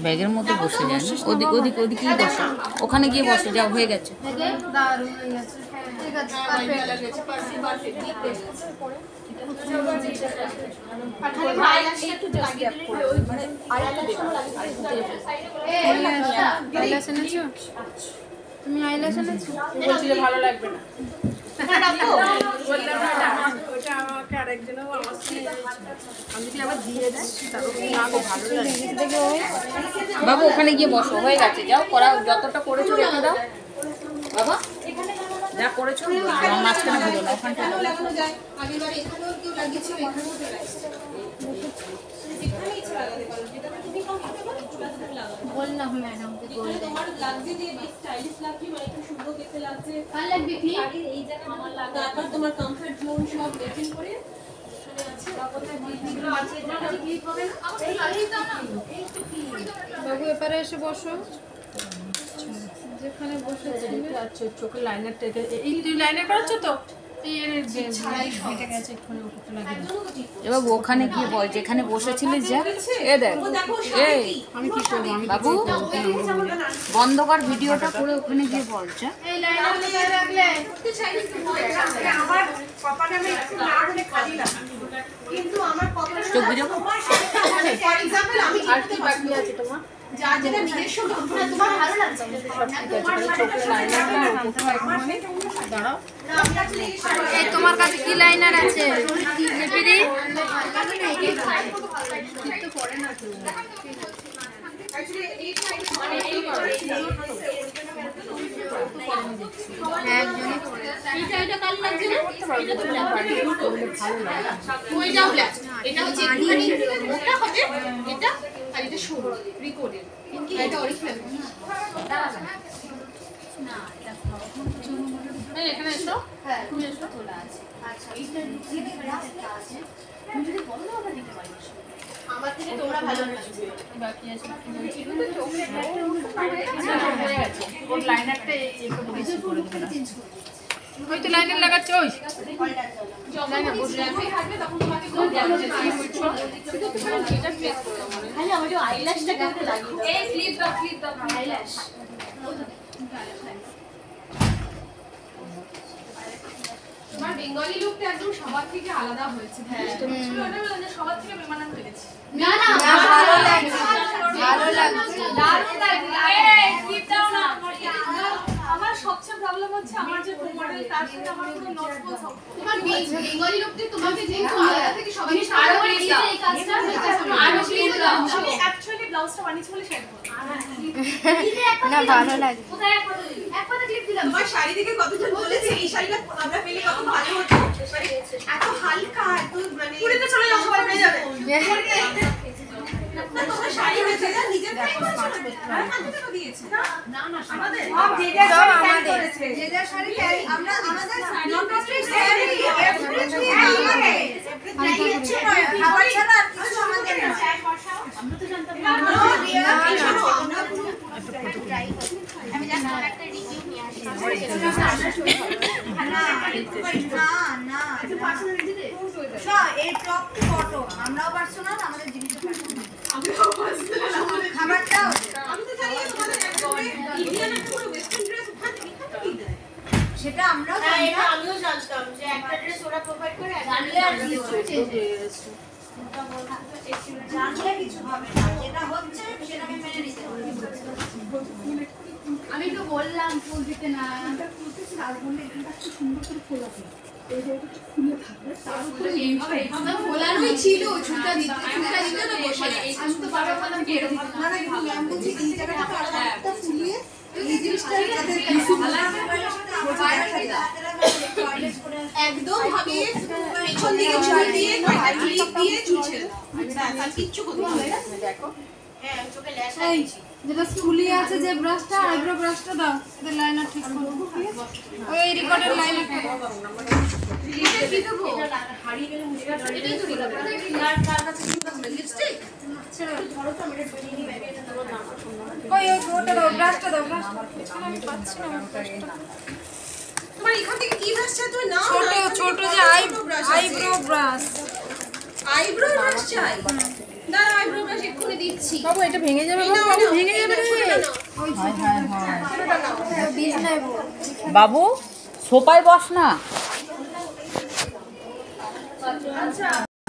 ব্যাগের মধ্যে বসে যান, ওদিক ওদিক ওদিকেই বসে, ওখানে গিয়ে বসে যাও, হয়ে গেছে। তুমি আইলাস এনেছো? বলছিলে ভালো লাগবে না, বললাম না ওটা আমাকে আরেকজনও আমার সঙ্গে আমি যদি আবার দিয়ে দেয় তারপর ভালো লাগে। বাবু ওখানে গিয়ে বসো, হয়ে গেছে, যাও করা, যতটা করেছো রেখে দাও বাবা, যা করেছো মাঝখানে ভুলো না, ওখানটা লাগানো যায়। আগেরবার এখানেও কেউ লাগিয়েছিল, এখানেও কেউ লাগিয়েছিল। যেখানে ইচ্ছা লাগাতে পারো, যেটাতে তুমি কমফোর্টেবল সেটাতে লাগাও। বললাম ম্যাডামকে বলে তোমার লাগছে যে বেশ স্টাইলিশ লাগছে, মানে খুব সুন্দর দেখতে লাগছে। কাল লাগবে কি? আগে এই জায়গায় আমার লাগা, তারপর তোমার কমফর্ট জোন সব মেনটেন করে বাবু এপারে এসে বসো, যেখানে বসে আচ্ছা চোখের লাইনারটা এই তুই লাইনার করাচ্ছ তো এবার ওখানে গিয়ে বল, যেখানে বসেছিলিস যা, এ দেখ, এই আমি কি করবো, আমি বাবু বন্ধ কর ভিডিওটা করে ওখানে গিয়ে বল, যা। এই লাইনার কোথায় রাখলে? আমার কপালে আমি একটু না হলে খালি লাগে, কিন্তু আমার কপালে চোখ বুঝো, ফর এক্সাম্পল আমি আর কি বাকি আছে তোমার? যা যেটা নিজস্ব না তোমার ভালো লাগছে চোখের লাইনারটা দাঁড়াও, এই তোমার কাছে কি লাইনার আছে? দিদি এটা হচ্ছে মোটা হবে, এটা আর এটা সরু রিকোডের, কিন্তু এটা অরিজিনাল না। এটা এখানে এসো, হ্যাঁ তুমি এসো। তোলা আছে। আচ্ছা এটা দিদি রাস্তা আছে, তুমি যদি বলো না আমরা দিতে পারি, আমার থেকে তোমরা ভালো লাগবে। বাকি আছে কি বলছি, হয়ে গেছে ওর লাইনারটা একটু বেশি করে দেব না, ওই তো লাইনার লাগাচ্ছে, ওই লাইনার বসে আছে তখন তোমাকে কোন এটা প্রেস করে দাও, খালি আমার যে আইল্যাশটা কাটতে লাগিয়ে দাও। এই ক্লিপ দাও আইল্যাশ। তোমার বেঙ্গলি লুকটা একদম সবার থেকে আলাদা হয়েছে। হ্যাঁ ওটা সবার থেকে বেমানান হয়েছে। না না ভালো লাগছে, ভালো লাগছে, দারুণ লাগছে। এই ক্লিপ দাও না। আমার সবচেয়ে প্রবলেম হচ্ছে আমার যে মডেল তার সাথে আমার কোনো নটবল সম্পর্ক। তোমার বেঙ্গলি লুকটি তোমাকে যেহেতু আলাদা থেকে সবাই আরো এই কাজটা আরো ক্লিপ দাও। আমি অ্যাকচুয়ালি ব্লাউজটা বানিয়েছি বলে শেয়ার করব। না ভালো লাগছে। কোথায় একবার ক্লিপ দিলাম। তোমার শাড়ি দেখে কতজন বলেছে এই শাড়িটা আমরা পেলে কত ভালো হতো। এত হালকা, এত মানে পুরীতে চলে যাও, সবাই পেয়ে যাবে। তোমার শাড়ি হয়েছে না নিজের থেকে করেছে, আর কত টাকা দিয়েছে? না না আমাদের সব যে যার শাড়ি ক্যারি করেছে, যে যার শাড়ি ক্যারি, আমরা আমাদের শাড়ি ক্যারি এভরিথিং ক্যারি হচ্ছে না, খাবার ছাড়া আর কিছু আমাদের না। আমরা তো জানতাম না, আমরা পুরো আমি জাস্ট একটা রিভিউ নিয়ে আসি। না না একটু পার্সোনাল দিতে সব এই টপ টু বটম আমরাও পার্সোনাল, আমাদের জিনিসও পার্সোনাল, আমরাও পার্সোনাল, আমাদের খাবারটাও আমি তো জানি তোমাদের একদম ইন্ডিয়ান একটা পুরো ওয়েস্টার্ন ড্রেস ওখানে কি দেয় সেটা আমরাও জানি। এটা আমিও জানতাম যে একটা ড্রেস ওরা প্রোভাইড করে, জানলে আর কিছু জানলে কিছু হবে না, যেটা হচ্ছে সেটাকে মেনে নিতে হবে। আমি তো বললাম ফুল দিতে না, আর বললে এটা খুব সুন্দর করে খোলা থাকে, এই জায়গাটা একটু খুলে থাকবে, তার উপরে এইভাবে খোলানোই ছিল, ছুটা দিতে তো বসে আমি তো বাবা বললাম কেটে দিতে না, না কিন্তু ম্যাম বলছি এই জায়গাটা আলাদা ফুলিয়ে এই জিনিসটা যাদের কিছু একদম ভাবে পেছন দিকে চুল দিয়ে কয়টা ক্লিপ দিয়ে চুল ছেড়ে দাও, আর কিচ্ছু করতে হবে না। দেখো এই যেটা স্কুলি আছে যে ব্রাশটা আইব্রো ব্রাশটা দাও এদের লাইনার ঠিক করো ওই রেকর্ডের লাইনার ওই ওটা দাও ব্রাশটা দাও আমি পাচ্ছি না তোমার এখান থেকে কি ব্রাশ চাই তুমি নাও ছোট ছোট যে আইব্রো ব্রাশ আইব্রো ব্রাশ চাই দাঁড়া আইব্রো ব্রাশ এক্ষুনি দিচ্ছি বাবু এটা ভেঙে যাবে বাবু ভেঙে যাবে রে বীজ নাই বাবু সোপায় বস না।